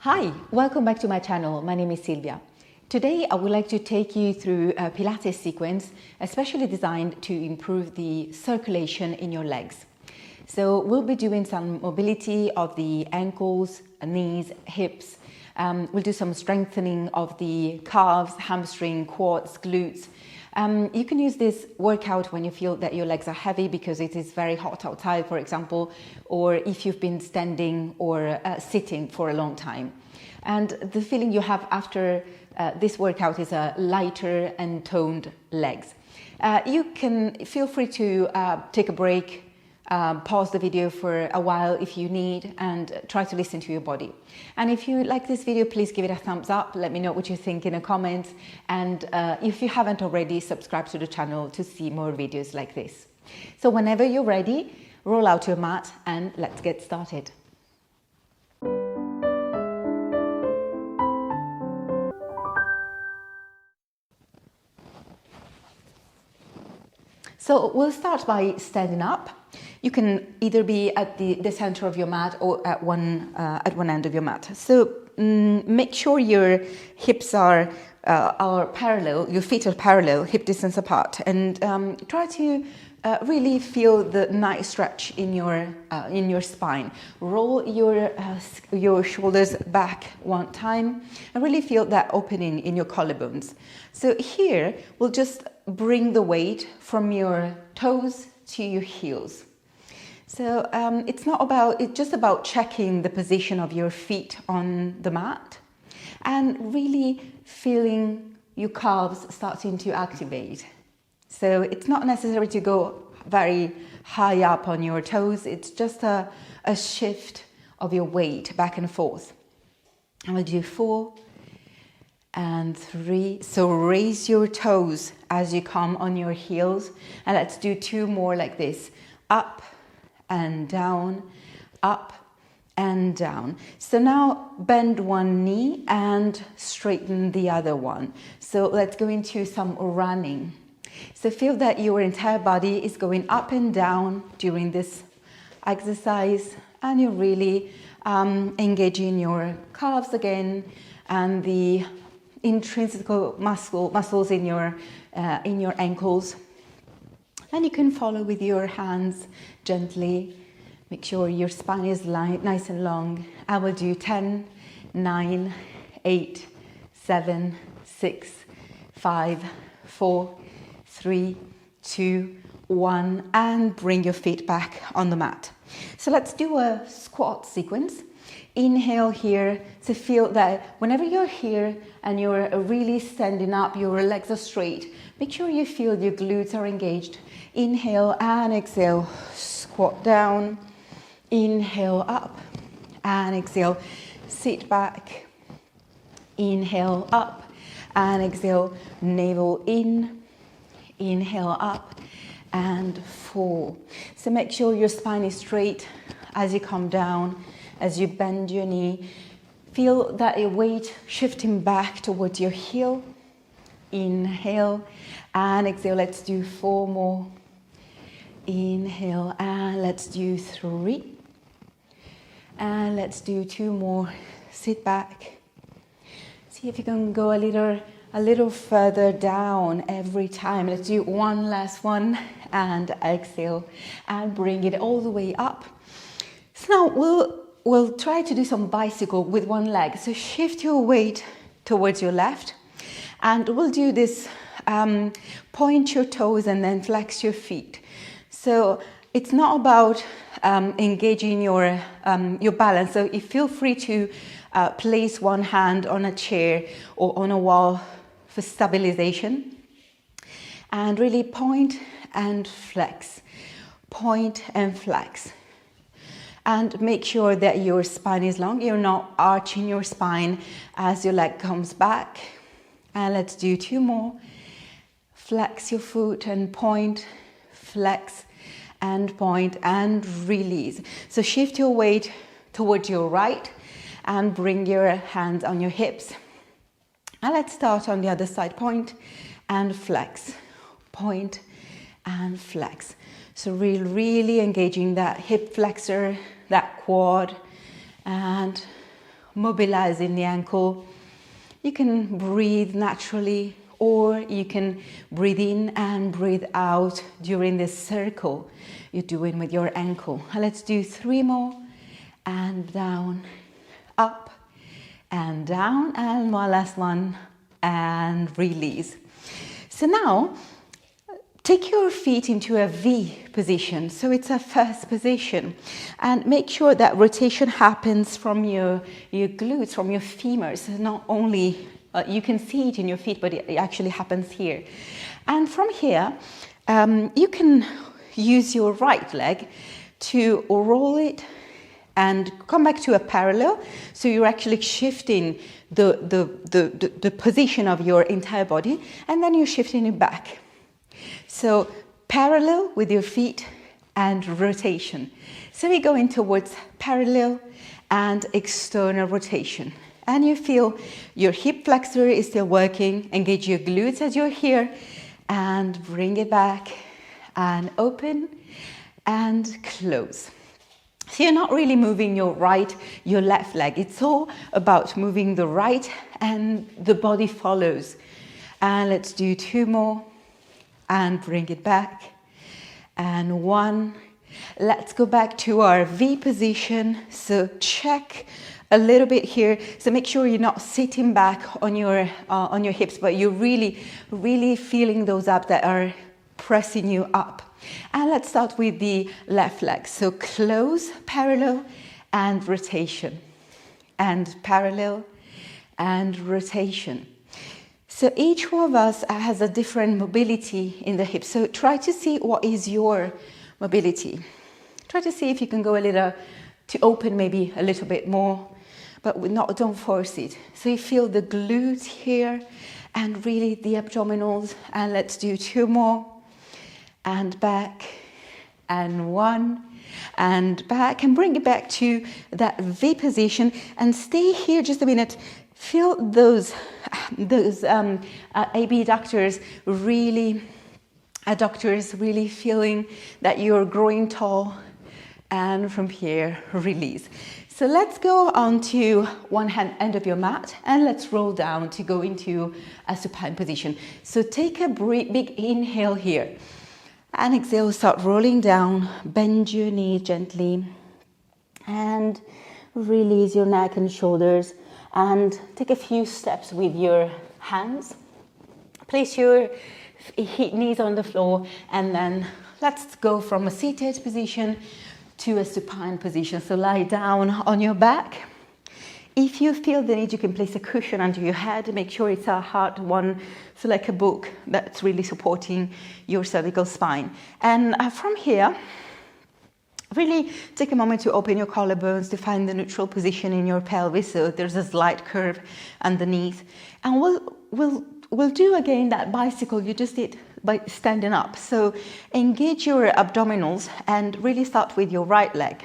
Hi, welcome back to my channel. My name is Silvia. Today I would like to take you through a Pilates sequence especially designed to improve the circulation in your legs. So we'll be doing some mobility of the ankles, knees, hips. We'll do some strengthening of the calves, hamstring, quads, glutes. You can use this workout when you feel that your legs are heavy because it is very hot outside, for example, or if you've been standing or sitting for a long time. And the feeling you have after this workout is a lighter and toned legs. You can feel free to take a break, pause the video for a while if you need, and try to listen to your body. And if you like this video, please give it a thumbs up. Let me know what you think in the comments. And if you haven't already, subscribe to the channel to see more videos like this. So whenever you're ready, roll out your mat and let's get started. So we'll start by standing up. You can either be at the center of your mat or at one end of your mat. So make sure your hips are parallel, your feet are parallel, hip distance apart, and try to really feel the nice stretch in your spine. Roll your shoulders back one time and really feel that opening in your collarbones. So here we'll just bring the weight from your toes to your heels. So it's just about checking the position of your feet on the mat and really feeling your calves starting to activate. So it's not necessary to go very high up on your toes. It's just a shift of your weight back and forth. And we'll do 4 and 3. So raise your toes as you come on your heels. And let's do 2 more like this. Up and down, up and down. So now bend one knee and straighten the other one. So let's go into some running. So feel that your entire body is going up and down during this exercise, and you're really engaging your calves again and the intrinsic muscles in your ankles. And you can follow with your hands gently. Make sure your spine is nice and long. I will do 10, 9, 8, 7, 6, 5, 4, 3, 2, 1, and bring your feet back on the mat. So let's do a squat sequence. Inhale here to feel that whenever you're here and you're really standing up, your legs are straight, make sure you feel your glutes are engaged. Inhale and exhale, squat down. Inhale up and exhale, sit back. Inhale up and exhale, navel in. Inhale up and fall. So make sure your spine is straight as you come down, as you bend your knee. Feel that your weight shifting back towards your heel. Inhale and exhale. Let's do 4 more. Inhale and let's do 3. And let's do 2 more. Sit back. See if you can go a little further down every time. Let's do one last one and exhale and bring it all the way up. So now we'll try to do some bicycle with one leg. So shift your weight towards your left, and we'll do this point your toes and then flex your feet. So it's not about engaging your balance. So you feel free to place one hand on a chair or on a wall for stabilization, and really point and flex, point and flex. And make sure that your spine is long. You're not arching your spine as your leg comes back. And let's do 2 more. Flex your foot and point, flex and point and release. So shift your weight towards your right and bring your hands on your hips. And let's start on the other side. Point and flex, point and flex. So really engaging that hip flexor, that quad, and mobilizing the ankle. You can breathe naturally, or you can breathe in and breathe out during this circle you're doing with your ankle. Let's do 3 more, and down, up, and down, and one last one, and release. So now, take your feet into a V position, so it's a first position, and make sure that rotation happens from your glutes, from your femurs, not only, you can see it in your feet, but it actually happens here. And from here, you can use your right leg to roll it and come back to a parallel, so you're actually shifting the position of your entire body, and then you're shifting it back. So parallel with your feet and rotation. So we're going towards parallel and external rotation. And you feel your hip flexor is still working. Engage your glutes as you're here, and bring it back and open and close. So you're not really moving your left leg. It's all about moving the right, and the body follows. And let's do 2 more. And bring it back, and 1. Let's go back to our V position. So check a little bit here. So make sure you're not sitting back on your hips, but you're really feeling those abs that are pressing you up. And let's start with the left leg. So close, parallel, and rotation, and parallel, and rotation. So each one of us has a different mobility in the hips. So try to see what is your mobility. Try to see if you can go a little, to open maybe a little bit more, but don't force it. So you feel the glutes here, and really the abdominals. And let's do 2 more, and back, and 1, and back, and bring it back to that V position, and stay here just a minute. Feel those abductors really feeling that you're growing tall, and from here, release. So let's go on to one end of your mat, and let's roll down to go into a supine position. So take a big inhale here, and exhale, start rolling down, bend your knees gently, and release your neck and shoulders. And take a few steps with your hands. Place your knees on the floor, and then let's go from a seated position to a supine position. So lie down on your back. If you feel the need, you can place a cushion under your head. Make sure it's a hard one, so like a book that's really supporting your cervical spine. And from here, really take a moment to open your collarbones to find the neutral position in your pelvis. So there's a slight curve underneath. And we'll do again that bicycle you just did by standing up. So engage your abdominals and really start with your right leg.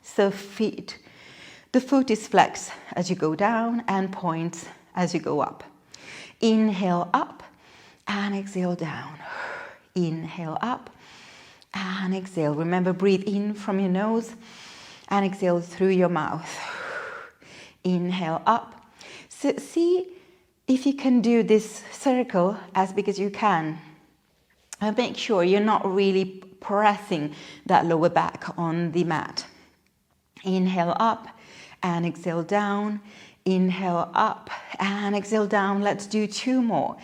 So the foot is flexed as you go down and points as you go up. Inhale up and exhale down. Inhale up and exhale. Remember, breathe in from your nose and exhale through your mouth. Inhale up. So see if you can do this circle as big as you can. And make sure you're not really pressing that lower back on the mat. Inhale up and exhale down. Inhale up and exhale down. Let's do 2 more.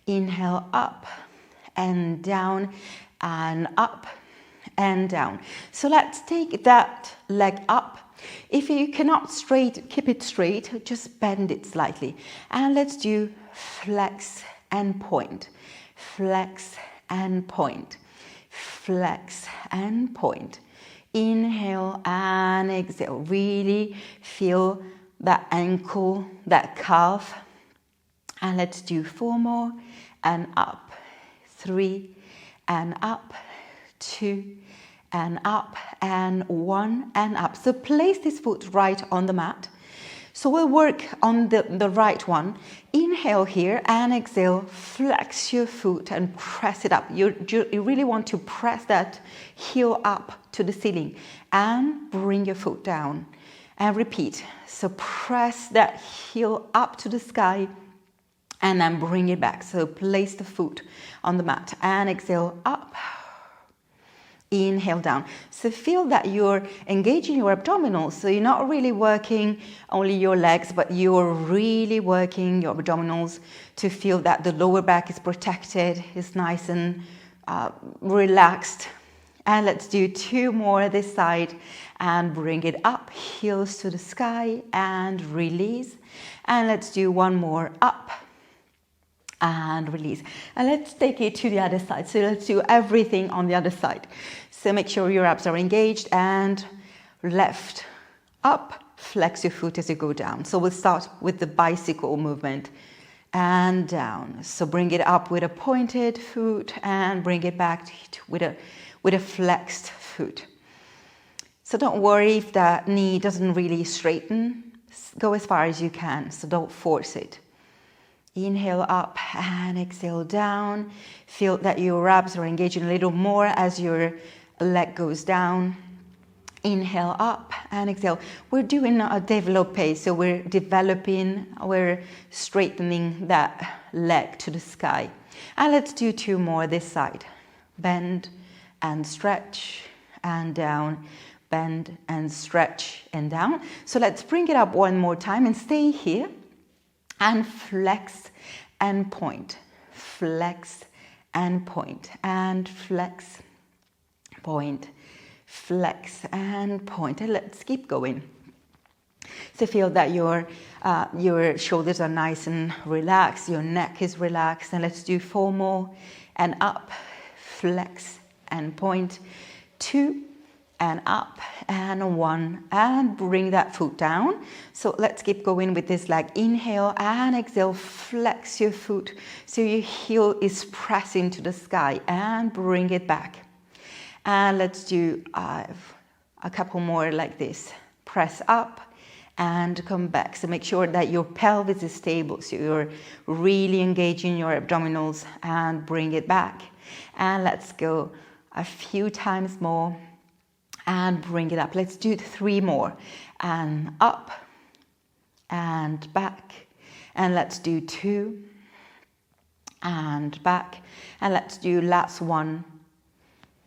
Inhale up and down, and up and down. So let's take that leg up. If you cannot keep it straight, just bend it slightly. And let's do flex and point. Flex and point. Flex and point. Inhale and exhale. Really feel that ankle, that calf. And let's do 4 more, and up. 3 and up. 2 and up, and 1 and up. So place this foot right on the mat. So we'll work on the right one. Inhale here and exhale, flex your foot and press it up. You really want to press that heel up to the ceiling, and bring your foot down and repeat. So press that heel up to the sky and then bring it back. So place the foot on the mat and exhale up. Inhale down. So feel that you're engaging your abdominals. So you're not really working only your legs, but you're really working your abdominals to feel that the lower back is protected, is nice and relaxed. And let's do 2 more this side and bring it up, heels to the sky and release. And let's do 1 more up and release. And let's take it to the other side. So let's do everything on the other side. So make sure your abs are engaged and left up, flex your foot as you go down. So we'll start with the bicycle movement and down. So bring it up with a pointed foot and bring it back with a flexed foot. So don't worry if that knee doesn't really straighten. Go as far as you can, so don't force it. Inhale up and exhale down. Feel that your abs are engaging a little more as your leg goes down. Inhale up and exhale. We're doing a développé, so we're developing, we're straightening that leg to the sky. And let's do 2 more this side. Bend and stretch and down. Bend and stretch and down. So let's bring it up 1 more time and stay here. And flex and point. Flex and point. And flex, point. Flex and point. And let's keep going. So feel that your shoulders are nice and relaxed. Your neck is relaxed. And let's do 4 more. And up, flex and point. 2 and up and 1 and bring that foot down. So let's keep going with this leg. Inhale and exhale, flex your foot so your heel is pressing to the sky and bring it back. And let's do a couple more like this. Press up and come back. So make sure that your pelvis is stable, so you're really engaging your abdominals and bring it back. And let's go a few times more. And bring it up. Let's do 3 more. And up and back. And let's do 2 and back. And let's do last 1.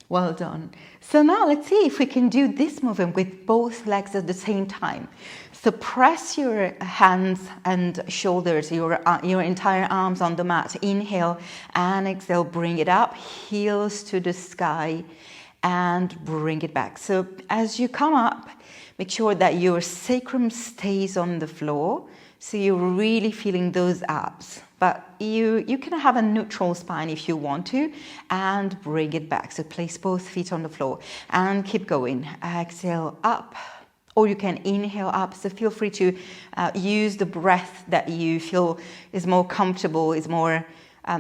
Well done. So now let's see if we can do this movement with both legs at the same time. So press your hands and shoulders, your entire arms on the mat. Inhale and exhale. Bring it up. Heels to the sky. And bring it back. So as you come up, make sure that your sacrum stays on the floor. So you're really feeling those abs. But you can have a neutral spine if you want to. And bring it back. So place both feet on the floor. And keep going. Exhale up. Or you can inhale up. So feel free to use the breath that you feel is more comfortable, is more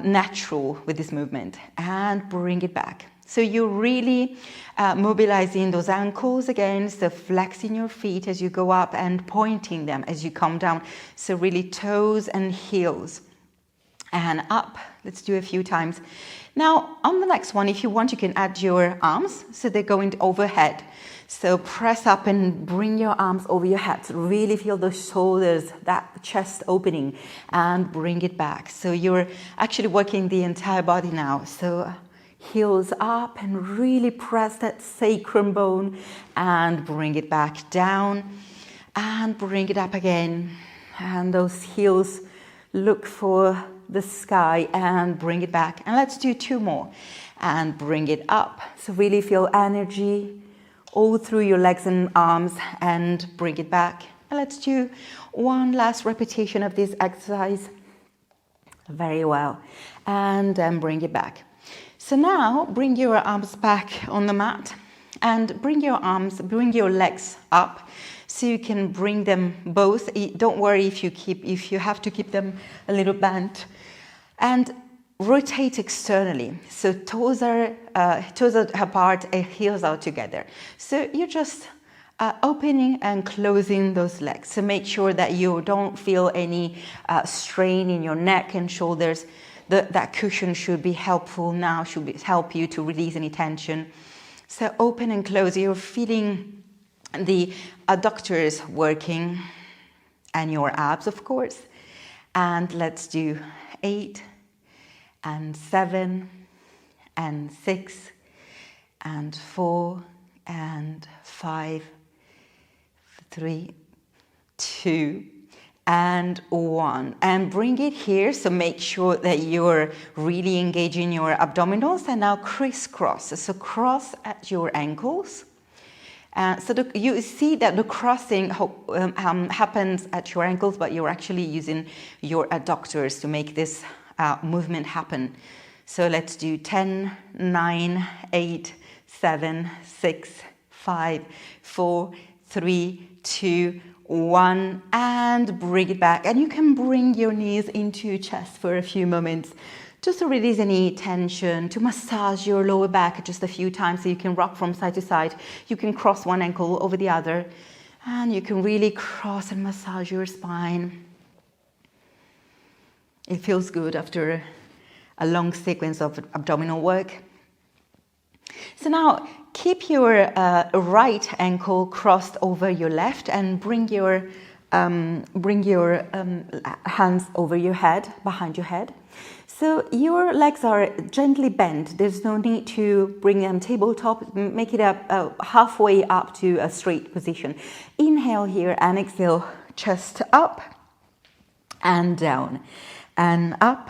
natural with this movement. And bring it back. So you're really mobilizing those ankles again, so flexing your feet as you go up and pointing them as you come down. So really toes and heels and up. Let's do a few times. Now on the next one, if you want, you can add your arms so they're going overhead. So press up and bring your arms over your head. Really feel the shoulders, that chest opening, and bring it back. So you're actually working the entire body now. So heels up and really press that sacrum bone and bring it back down and bring it up again. And those heels look for the sky and bring it back. And let's do 2 more and bring it up. So really feel energy all through your legs and arms and bring it back. And let's do 1 last repetition of this exercise. Very well. And then bring it back. So now bring your arms back on the mat and bring your legs up so you can bring them both. Don't worry if you have to keep them a little bent. And rotate externally. So toes are apart, heels are together. So you're just opening and closing those legs. So make sure that you don't feel any strain in your neck and shoulders. That cushion should be helpful now, help you to release any tension. So open and close. You're feeling the adductors working and your abs, of course. And let's do 8 and 7 and 6 and 4 and 5, 3, 2, and 1. And bring it here, so make sure that you're really engaging your abdominals. And now crisscross, so cross at your ankles. So you see that the crossing happens at your ankles, but you're actually using your adductors to make this movement happen. So let's do 10, 9, 8, 7, 6, 5, 4, 3, 2, 1, and bring it back. And you can bring your knees into your chest for a few moments, just to release any tension, to massage your lower back just a few times, so you can rock from side to side. You can cross one ankle over the other, and you can really cross and massage your spine. It feels good after a long sequence of abdominal work. So now keep your right ankle crossed over your left, and bring your hands over your head, behind your head. So your legs are gently bent. There's no need to bring them tabletop. Make it up halfway up to a straight position. Inhale here and exhale, chest up and down, and up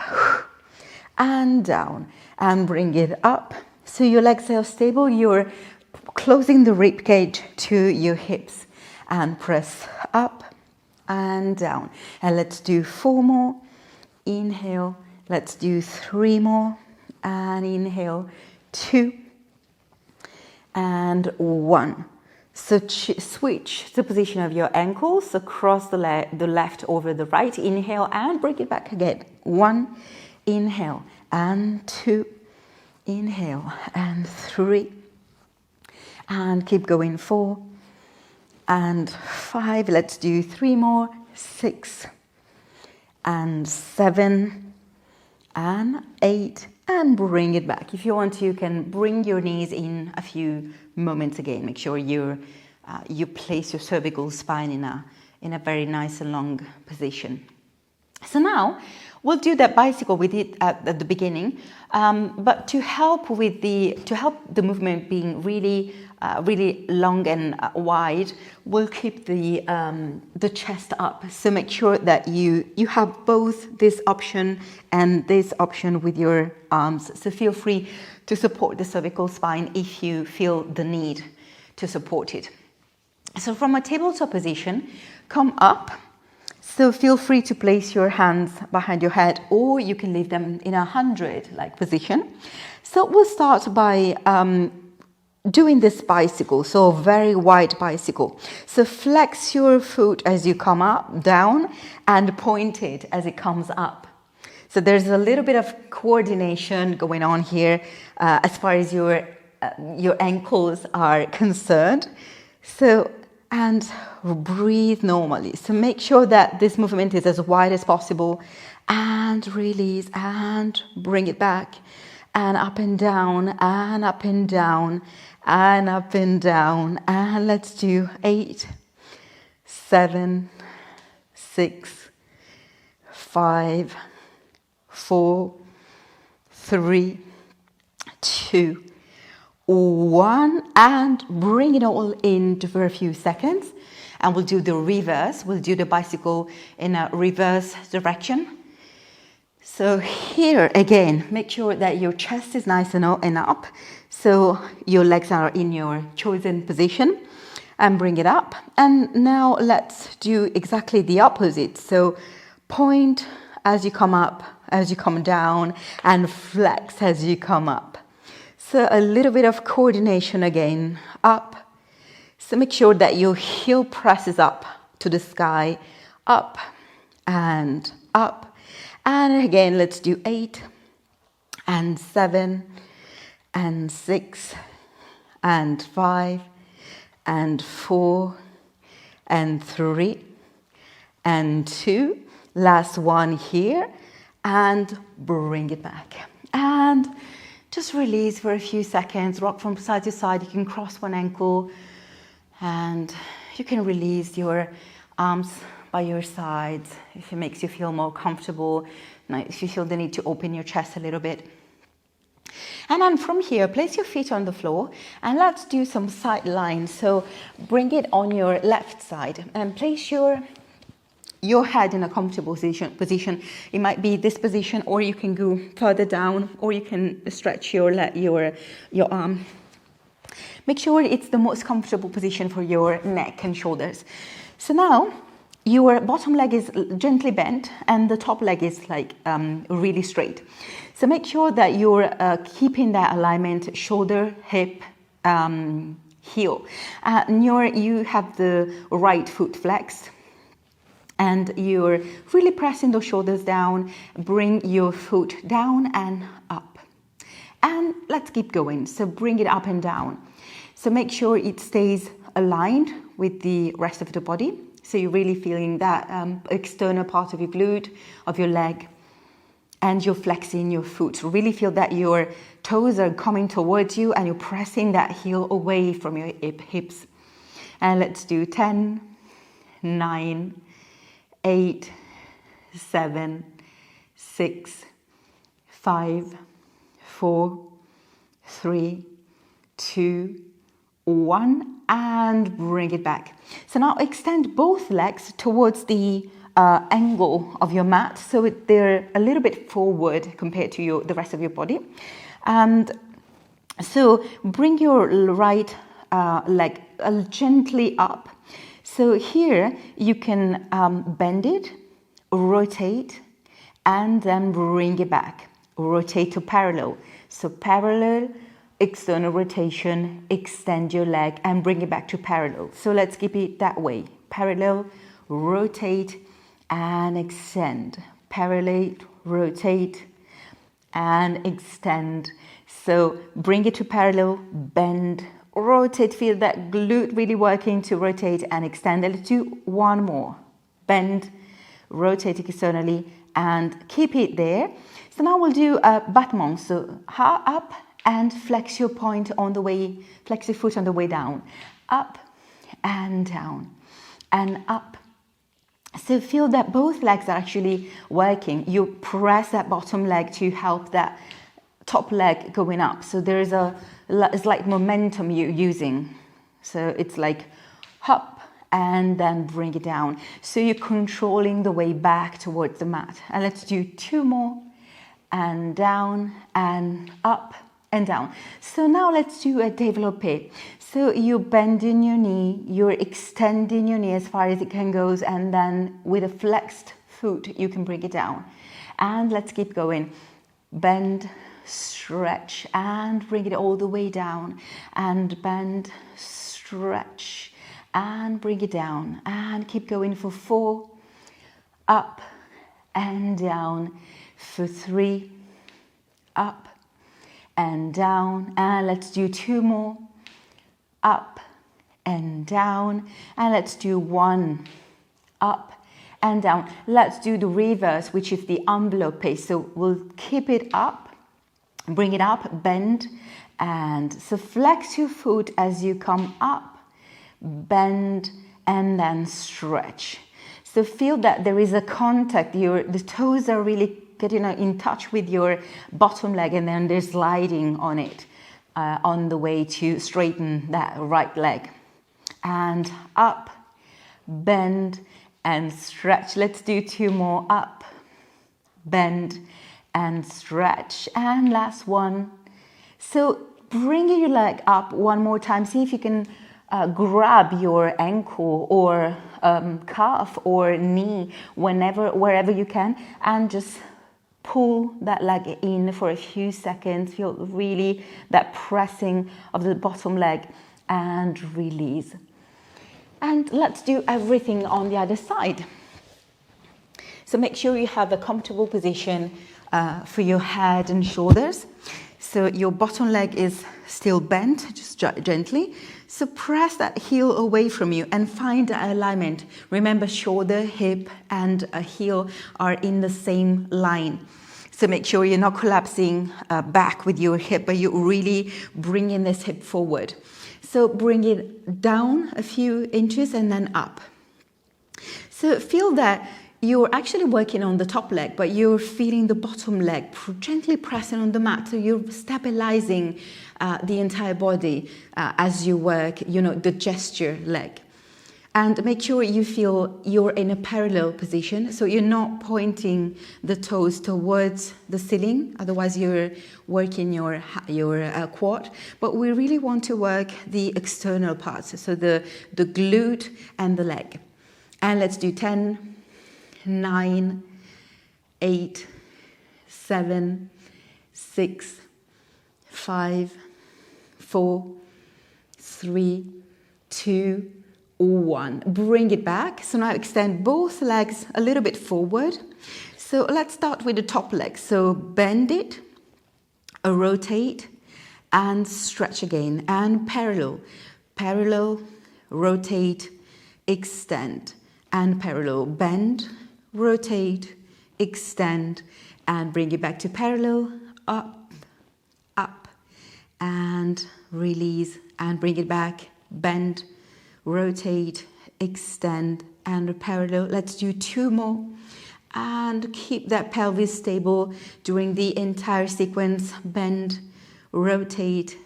and down, and bring it up. So your legs are stable. You're closing the rib cage to your hips, and press up and down. And let's do 4 more. Inhale. Let's do 3 more, and inhale, 2 and 1. So switch the position of your ankles, so cross the left over the right. Inhale and bring it back again. 1, inhale, and 2, inhale, and 3, and keep going. 4 and 5. Let's do 3 more. 6 and 7 and 8, and bring it back. If you want to, you can bring your knees in a few moments again. Make sure you place your cervical spine in a very nice and long position. So now we'll do that bicycle we did at the beginning, but to help the movement being really long and wide, we'll keep the chest up. So make sure that you have both this option and this option with your arms. So feel free to support the cervical spine if you feel the need to support it. So from a tabletop position, come up. So feel free to place your hands behind your head, or you can leave them in 100-like position. So we'll start by doing this bicycle, so a very wide bicycle. So flex your foot as you come up, down, and point it as it comes up. So there's a little bit of coordination going on here as far as your ankles are concerned. So, and breathe normally. So make sure that this movement is as wide as possible, and release and bring it back, and up and down, and up and down, and up and down. And let's do 8, 7, 6, 5, 4, 3, 2, 1, and bring it all in for a few seconds. And we'll do the reverse. We'll do the bicycle in a reverse direction. So here again, make sure that your chest is nice and up, so your legs are in your chosen position, and bring it up. And now let's do exactly the opposite. So point as you come up, as you come down, and flex as you come up. So a little bit of coordination again, up. So make sure that your heel presses up to the sky, up and up. And again, let's do 8 and 7 and 6 and 5 and 4 and 3 and 2. Last one here, and bring it back. And just release for a few seconds, rock from side to side. You can cross one ankle, and you can release your arms by your sides if it makes you feel more comfortable. Now, if you feel the need to open your chest a little bit. And then from here, place your feet on the floor and let's do some side lines. So bring it on your left side and place your head in a comfortable position. It might be this position, or you can go further down, or you can stretch your arm. Make sure it's the most comfortable position for your neck and shoulders. So now your bottom leg is gently bent and the top leg is like really straight. So make sure that you're keeping that alignment, shoulder, hip, heel. You have the right foot flexed and you're really pressing those shoulders down. Bring your foot down and up. And let's keep going. So bring it up and down. So make sure it stays aligned with the rest of the body. So you're really feeling that external part of your glute, of your leg, and you're flexing your foot. Really feel that your toes are coming towards you and you're pressing that heel away from your hips. And let's do 10, 9, 8, 7, 6, 5, 4, 3, 2, 1, and bring it back. So now extend both legs towards the angle of your mat, so they're a little bit forward compared to the rest of your body. And so bring your right leg gently up. So here you can bend it, rotate, and then bring it back. Rotate to parallel. So parallel, external rotation, extend your leg and bring it back to parallel. So let's keep it that way. Parallel, rotate and extend. Parallel, rotate and extend. So bring it to parallel, bend, rotate, feel that glute really working to rotate and extend. Let's do one more. Bend, rotate externally and keep it there. So now we'll do a battement. So up and flex your point on the way, flex your foot on the way down. Up and down and up. So feel that both legs are actually working. You press that bottom leg to help that top leg going up. So there is it's like momentum you're using. So it's like hop and then bring it down. So you're controlling the way back towards the mat. And let's do two more. And down and up and down. So now let's do a développé. So you're bending your knee, you're extending your knee as far as it can go, and then with a flexed foot you can bring it down. And let's keep going. Bend, stretch and bring it all the way down, and bend, stretch and bring it down, and keep going for 4, up and down, for 3, up and down, and let's do 2 more, up and down, and let's do 1, up and down. Let's do the reverse, which is the envelope. So we'll keep it up, bring it up, bend, and so flex your foot as you come up, bend, and then stretch. So feel that there is a contact, the toes are really getting in touch with your bottom leg, and then they're sliding on it on the way to straighten that right leg. And up, bend, and stretch. Let's do 2 more. Up, bend, and stretch. And last one. So bring your leg up one more time. See if you can grab your ankle or calf or knee wherever you can, and just pull that leg in for a few seconds. Feel really that pressing of the bottom leg, and release. And let's do everything on the other side. So make sure you have a comfortable position for your head and shoulders. So your bottom leg is still bent, just gently. So press that heel away from you and find that alignment. Remember, shoulder, hip, and heel are in the same line. So make sure you're not collapsing back with your hip, but you're really bringing this hip forward. So bring it down a few inches and then up. So feel that you're actually working on the top leg, but you're feeling the bottom leg gently pressing on the mat. So you're stabilizing the entire body as you work, the gesture leg. And make sure you feel you're in a parallel position. So you're not pointing the toes towards the ceiling. Otherwise, you're working your quad. But we really want to work the external parts. So the glute and the leg. And let's do 10, 9, 8, 7, 6, 5, 4, 3, 2, 1. Bring it back. So now extend both legs a little bit forward. So let's start with the top leg. So bend it, rotate, and stretch again. And parallel, rotate, extend, and parallel. Bend, rotate, extend, and bring it back to parallel, up, and release, and bring it back, bend, rotate, extend, and parallel. Let's do 2 more. And keep that pelvis stable during the entire sequence. Bend, rotate,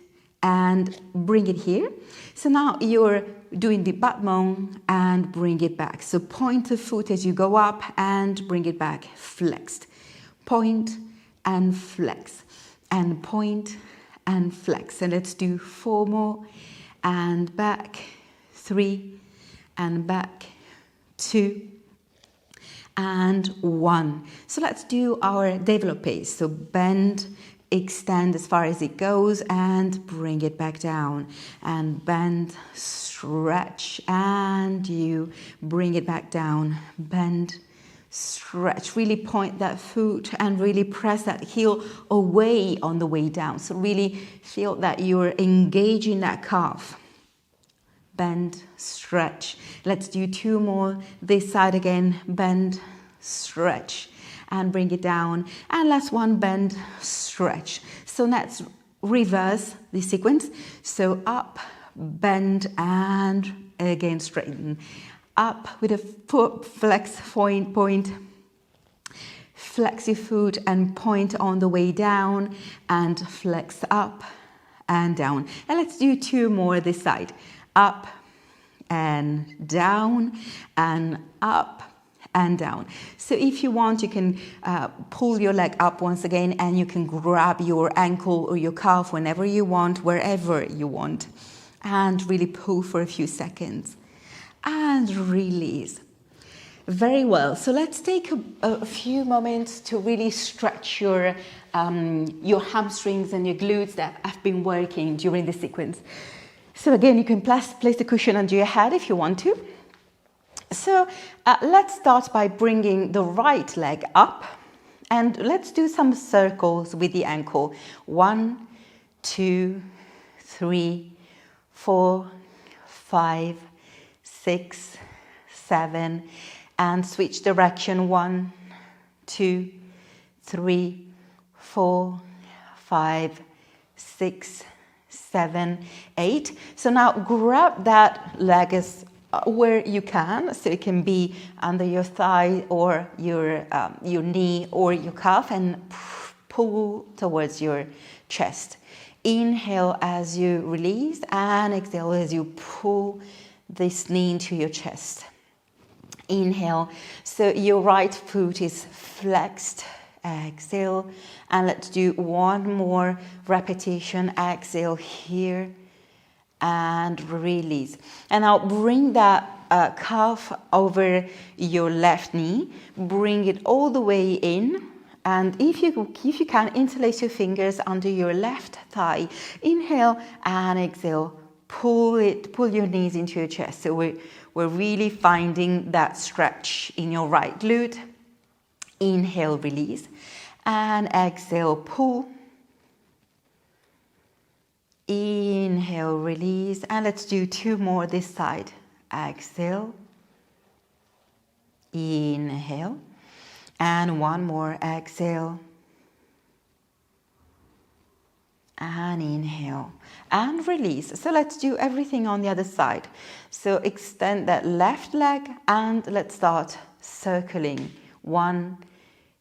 and bring it here. So now you're doing the butt moan and bring it back. So point the foot as you go up and bring it back, flexed. Point and flex, and point and flex. And let's do 4 more, and back, 3, and back, 2, and 1. So let's do our développé. So bend, extend as far as it goes, and bring it back down. And bend, stretch, and you bring it back down. Bend, stretch. Really point that foot and really press that heel away on the way down. So really feel that you're engaging that calf. Bend, stretch. Let's do 2 more. This side again. Bend, stretch, and bring it down. And last one, bend, stretch. So let's reverse the sequence. So up, bend, and again straighten. Up with a foot flex, point. Flex your foot and point on the way down, and flex up and down. And let's do 2 more this side. Up and down, and up and down. So if you want, you can pull your leg up once again, and you can grab your ankle or your calf whenever you want, wherever you want, and really pull for a few seconds and release. Very well. So let's take a few moments to really stretch your hamstrings and your glutes that have been working during the sequence. So again, you can place the cushion under your head if you want to. So let's start by bringing the right leg up, and let's do some circles with the ankle. 1, 2, 3, 4, 5, 6, 7, and switch direction. 1, 2, 3, 4, 5, 6, 7, 8. So now grab that leg as where you can. So it can be under your thigh or your knee or your calf, and pull towards your chest. Inhale as you release, and exhale as you pull this knee into your chest. Inhale. So your right foot is flexed. Exhale, and let's do 1 more repetition. Exhale here and release. And now bring that calf over your left knee. Bring it all the way in, and if you can, interlace your fingers under your left thigh. Inhale and exhale. Pull your knees into your chest. So we're really finding that stretch in your right glute. Inhale, release, and exhale, pull. Inhale, release, and let's do 2 more this side. Exhale, inhale, and 1 more. Exhale, and inhale and release. So let's do everything on the other side. So extend that left leg and let's start circling. 1,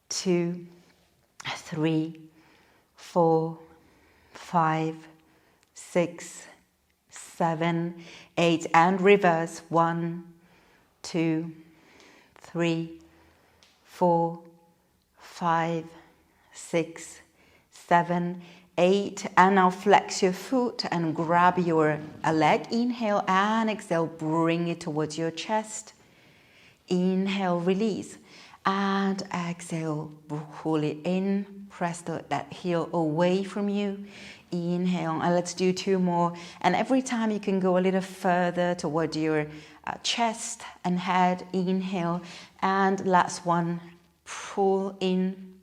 2, 3, 4, 5, 6, 7, 8, and reverse. 1, 2, 3, 4, 5, 6, 7, 8, and now flex your foot and grab your leg. Inhale and exhale, bring it towards your chest. Inhale, release, and exhale, pull it in, press that heel away from you. Inhale, and let's do 2 more, and every time you can go a little further toward your chest and head. Inhale, and last one, pull in.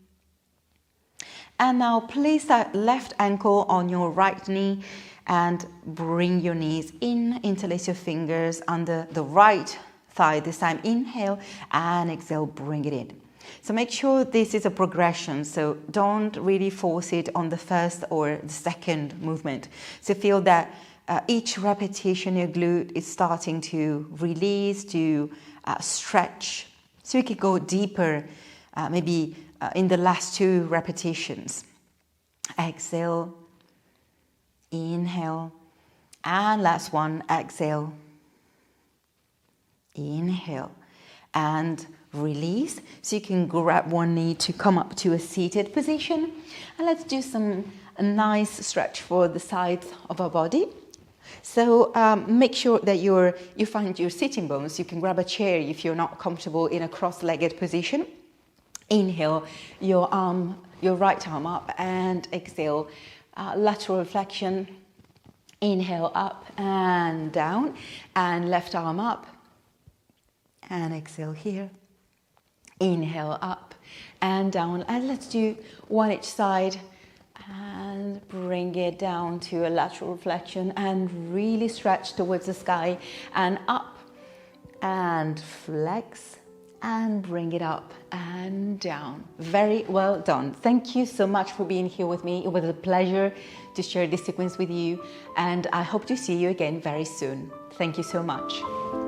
And now place that left ankle on your right knee and bring your knees in, interlace your fingers under the right thigh. This time inhale and exhale, bring it in. So make sure this is a progression, so don't really force it on the first or the second movement. So feel that each repetition your glute is starting to release, to stretch, so you can go deeper, maybe in the last 2 repetitions. Exhale, inhale, and last one, exhale, inhale, and release. So you can grab one knee to come up to a seated position, and let's do a nice stretch for the sides of our body. So make sure that you find your sitting bones. You can grab a chair if you're not comfortable in a cross-legged position. Inhale, your right arm up, and exhale, lateral flexion. Inhale, up and down, and left arm up, and exhale here. Inhale, up and down, and let's do one each side, and bring it down to a lateral flexion and really stretch towards the sky, and up and flex and bring it up and down. Very well done. Thank you so much for being here with me. It was a pleasure to share this sequence with you, and I hope to see you again very soon. Thank you so much.